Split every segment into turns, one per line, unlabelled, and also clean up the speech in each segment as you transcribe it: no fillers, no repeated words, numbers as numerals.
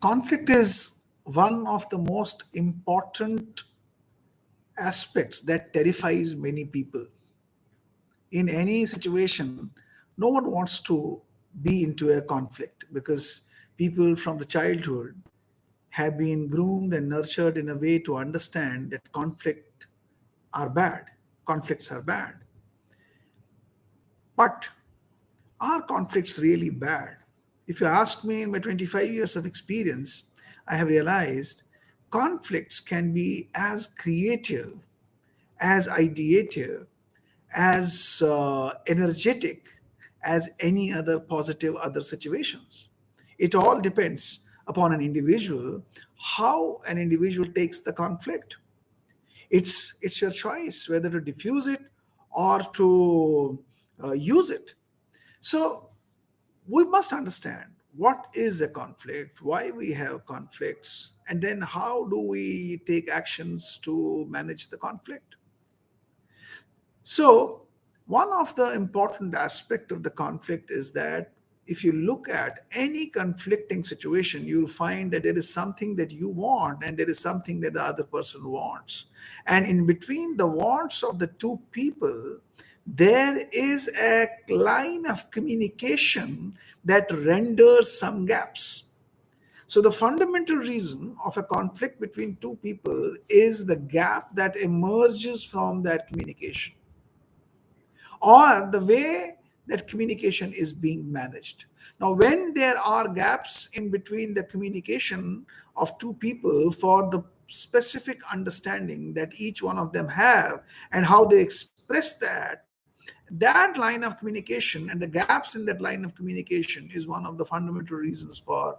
Conflict is one of the most important aspects that terrifies many people. In any situation, no one wants to be into a conflict because people from the childhood have been groomed and nurtured in a way to understand that are bad. Conflicts are bad. But are conflicts really bad? If you ask me, in my 25 years of experience, I have realized conflicts can be as creative, as ideative, as energetic as any other positive other situations. It all depends upon an individual, how an individual takes the conflict. It's your choice whether to diffuse it or to use it. So we must understand what is a conflict, why we have conflicts, and then how do we take actions to manage the conflict. So, one of the important aspect of the conflict is that if you look at any conflicting situation, you'll find that there is something that you want and there is something that the other person wants. And in between the wants of the two people, there is a line of communication that renders some gaps. So, the fundamental reason of a conflict between two people is the gap that emerges from that communication or the way that communication is being managed. Now, when there are gaps in between the communication of two people for the specific understanding that each one of them have and how they express that line of communication and the gaps in that line of communication is one of the fundamental reasons for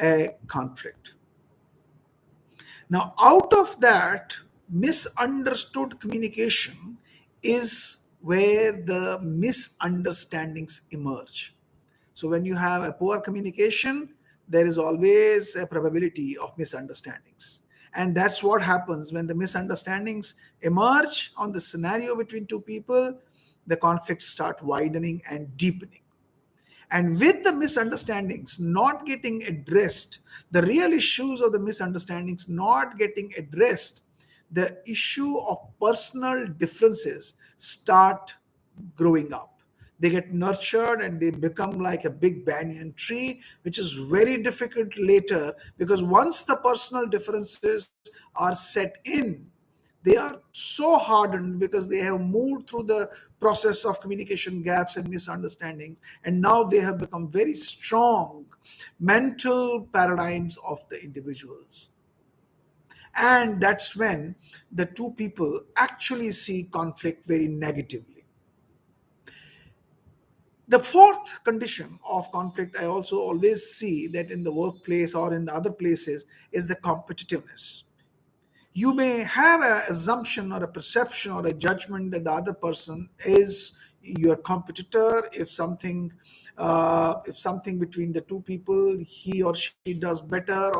a conflict. Now, out of that misunderstood communication is where the misunderstandings emerge. So, when you have a poor communication, there is always a probability of misunderstandings. And that's what happens when the misunderstandings emerge on the scenario between two people, the conflicts start widening and deepening. And with the misunderstandings not getting addressed, the real issues of the misunderstandings not getting addressed, the issue of personal differences start growing up. They get nurtured and they become like a big banyan tree, which is very difficult later because once the personal differences are set in, they are so hardened because they have moved through the process of communication gaps and misunderstandings, and now they have become very strong mental paradigms of the individuals. And that's when the two people actually see conflict very negatively. The fourth condition of conflict, I also always see that in the workplace or in the other places, is the competitiveness. You may have an assumption or a perception or a judgment that the other person is your competitor. If something between the two people, he or she does better,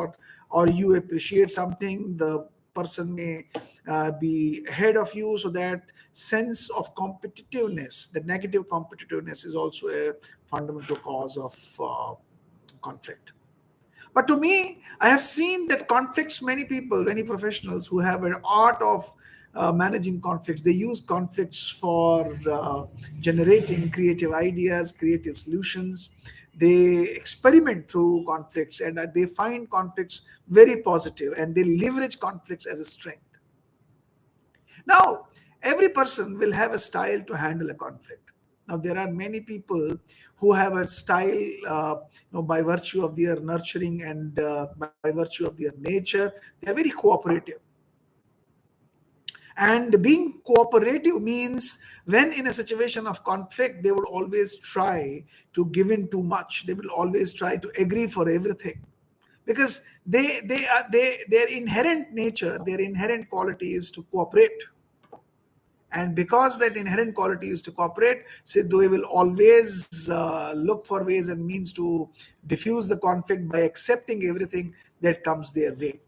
or you appreciate something, the person may be ahead of you. So that sense of competitiveness, the negative competitiveness, is also a fundamental cause of conflict. But to me, I have seen that conflicts, many people, many professionals who have an art of managing conflicts, they use conflicts for generating creative ideas, creative solutions. They experiment through conflicts and they find conflicts very positive and they leverage conflicts as a strength. Now, every person will have a style to handle a conflict. Now, there are many people who have a style, by virtue of their nurturing and by virtue of their nature, they are very cooperative. And being cooperative means when in a situation of conflict, they would always try to give in too much. They will always try to agree for everything because their inherent nature, their inherent quality is to cooperate. And because that inherent quality is to cooperate, so they will always look for ways and means to diffuse the conflict by accepting everything that comes their way.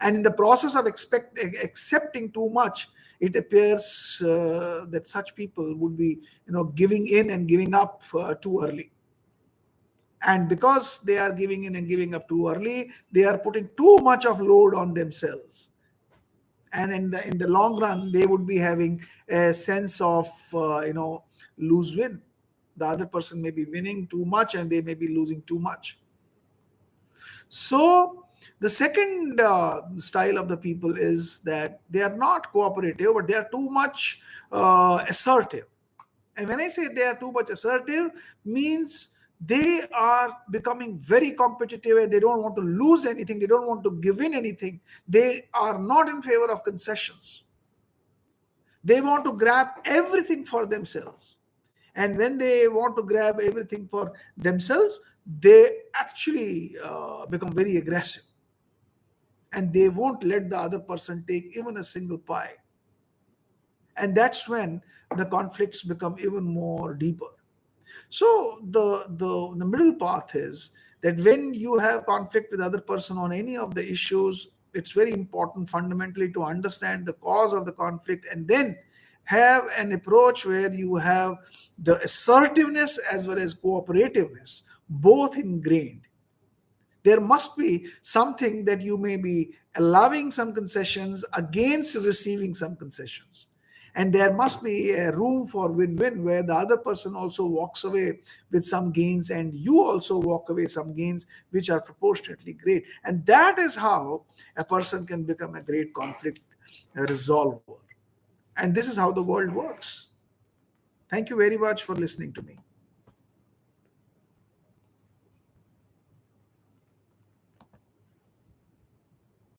And in the process of accepting too much, it appears that such people would be, giving in and giving up too early. And because they are giving in and giving up too early, they are putting too much of load on themselves. And in the long run, they would be having a sense of lose win. The other person may be winning too much and they may be losing too much. So the second style of the people is that they are not cooperative, but they are too much assertive. And when I say they are too much assertive, means they are becoming very competitive and they don't want to lose anything. They don't want to give in anything. They are not in favor of concessions. They want to grab everything for themselves. And when they want to grab everything for themselves, they actually become very aggressive. And they won't let the other person take even a single pie. And that's when the conflicts become even more deeper. So the middle path is that when you have conflict with other person on any of the issues, it's very important fundamentally to understand the cause of the conflict and then have an approach where you have the assertiveness as well as cooperativeness both ingrained. There must be something that you may be allowing some concessions against receiving some concessions. And there must be a room for win-win where the other person also walks away with some gains and you also walk away some gains which are proportionately great. And that is how a person can become a great conflict resolver. And this is how the world works. Thank you very much for listening to me.